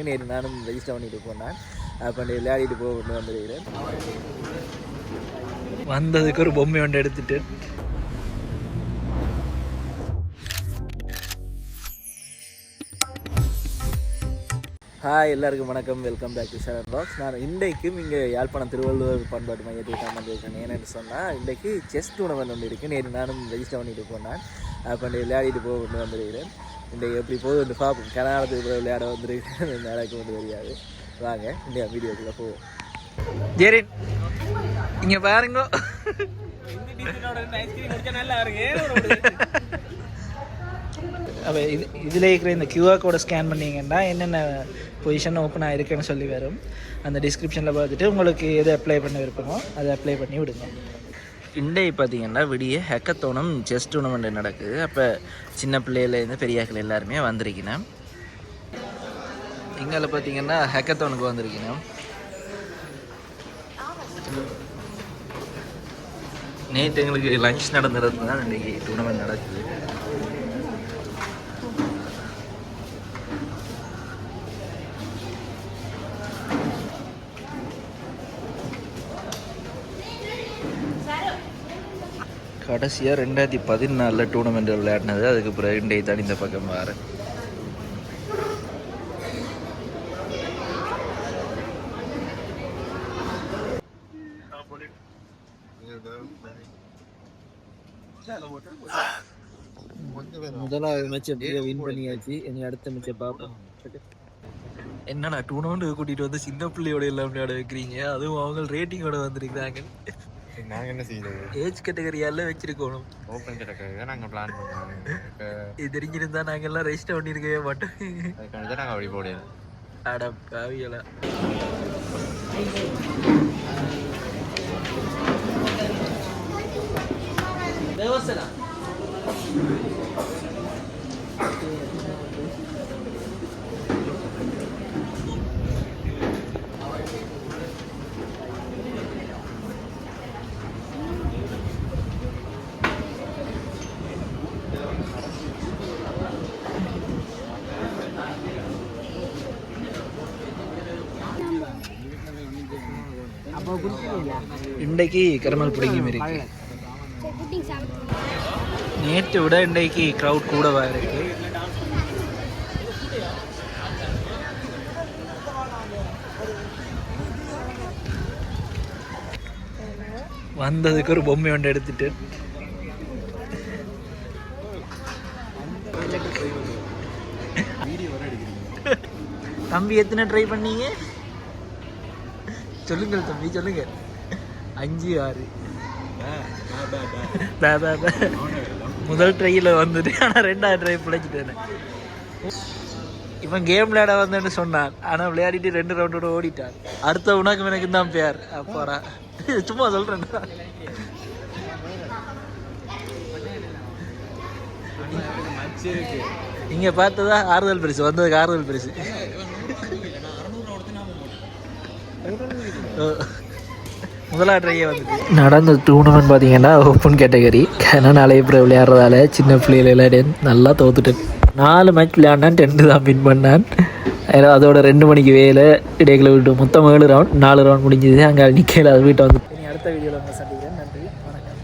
நேற்று நானும் ரெஜிஸ்டர் பண்ணிட்டு போனேன். அப்போ விளையாடிட்டு போக வந்துருக்கிறேன். வந்ததுக்கு ஒரு பொம்மை ஒன்று எடுத்துட்டு ஹாய் எல்லாருக்கும் வணக்கம். Welcome back to Sharan Box. நான் இன்றைக்கும் இங்கே யாழ்ப்பாணம் திருவள்ளுவர் பண்பாட்டு மையத்துக்கு தான் வந்திருக்கேன். ஏன்னு சொன்னால் இன்றைக்கு செஸ் டூர்னமெண்ட் ஒன்று இருக்குது. நேற்று நானும் ரெஜிஸ்டர் பண்ணிட்டு போனேன். அப்போ விளையாடிட்டு போக வந்துருக்கிறேன். இன்றைக்கு எப்படி போகுது பார்ப்போம். கனகாலத்துக்கு விளையாட வந்துருக்கேன். நடக்க வந்து தெரியாது. வாங்க இந்தியா வீடியோக்குள்ளே போவோம். ஜெரின் இங்கே பாருங்க. அப்போ இதில் இருக்கிற இந்த கியூஆர் கோடை ஸ்கேன் பண்ணிங்கன்னா என்னென்ன பொசிஷன் ஓப்பன் ஆகிருக்குன்னு சொல்லி வரும். அந்த டிஸ்கிரிப்ஷனில் பார்த்துட்டு உங்களுக்கு எது அப்ளை பண்ண விருப்பமோ அதை அப்ளை பண்ணி விடுங்க. இன்றைக்கு பார்த்தீங்கன்னா விடிய ஹேக்கத்தோனும் செஸ் டூர்னமெண்ட் நடக்குது. அப்போ சின்ன பிள்ளையிலேருந்து பெரியாக்கள் எல்லாருமே வந்திருக்கணும். இங்கே பார்த்தீங்கன்னா ஹேக்கத்தோனுக்கு வந்திருக்கணும். நேற்று எங்களுக்கு லஞ்ச் நடந்துறது தான் இன்றைக்கி டூர்னமெண்ட் நடக்குது. கடைசியாக 2014 டூர்னமெண்ட் விளையாடினது. அதுக்கு பிறகு இன்றைய தான் இந்த பக்கம் வார. முதலாவது மேட்ச் எப்படியோ வின் பண்ணியாச்சு. இனி அடுத்த மேட்சை பார்ப்போம். என்னண்ணா டூர்னமெண்ட் கூட்டிகிட்டு வந்து சின்ன பிள்ளையோட எல்லாம் விளையாட வைக்கிறீங்க, அதுவும் அவங்க ரேட்டிங்கோட வந்திருக்கிறாங்க. நாங்கள் என்ன செய்யறது? ஏஜ் கேட்டகரியால வச்சிருக்கணும். ஓப்பன் கேட்டகரி தான் நாங்கள் பிளான் பண்ணோம். இது தெரிஞ்சிருந்தா நாங்கள் எல்லாம் ரெஜிஸ்டர் பண்ணியிருக்கவே மாட்டோம். அதுக்காக தான் நாங்கள் அப்படி போடுவோம். அட பாவியலா. இன்றைக்கு கருமல் பிடிக்கும் இருக்கு. நேற்று விட இன்றைக்கு க்ரௌட் கூடவா இருக்கு. வந்ததுக்கு ஒரு பொம்மை ஒன்று எடுத்துட்டு தம்பி எத்தனை ட்ரை பண்ணீங்க சொல்லுங்கள் தம்பி, சொல்லுங்க. 5 6 முதல் ட்ரையில் வந்துட்டு, ஆனால் 2வது ட்ரை பிழைச்சிட்டேன். இவன் கேம் விளையாட வந்தேன்னு சொன்னான், ஆனால் விளையாடிட்டு 2 ரவுண்டோட ஓடிட்டான். அடுத்த உனக்கு எனக்கு தான் பேர். அப்பாடா சும்மா சொல்றேன். நீங்க பார்த்ததா ஆறுதல் பரிசு, வந்ததுக்கு ஆறுதல் பரிசு. முதலாவது ட்ரையே வந்துட்டு நடந்த டூர்னமெண்ட் பார்த்தீங்கன்னா ஓப்பன் கேட்டகரி. ஏன்னா நாளைய பிறகு விளையாடுறதால சின்ன பிள்ளைகள் விளையாட நல்லா தோத்துட்டேன். 4 மேட்ச் விளையாடினான், 2 தான் வின் பண்ணான். அதோட 2 மணிக்கு வேலை இடையில விட்டு மொத்தம் 7 ரவுண்ட், 4 ரவுண்ட் முடிஞ்சது. அங்கே நிற்கல, அது வீட்டை வந்து. அடுத்த வீடியோவில் உங்களை சந்திக்கிறேன். நன்றி, வணக்கம்.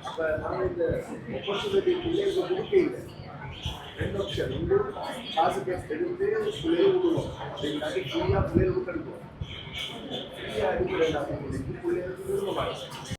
அப்போ நான் இந்த ஆப்பர்ச்சுனிட்டி பிள்ளைகளுக்கு கொடுக்கல. 2 ஆப்ஷன். ஒன்று காசு கேஸ் எடுத்து பிள்ளைகள் விடுவோம், அப்படின்னாட்டி ஃப்ரீயாக பிள்ளைகளுக்கு எடுப்போம். ஃப்ரீயாக எடுத்து 2 பிள்ளைகளுக்கு விரும்ப மாட்டோம்.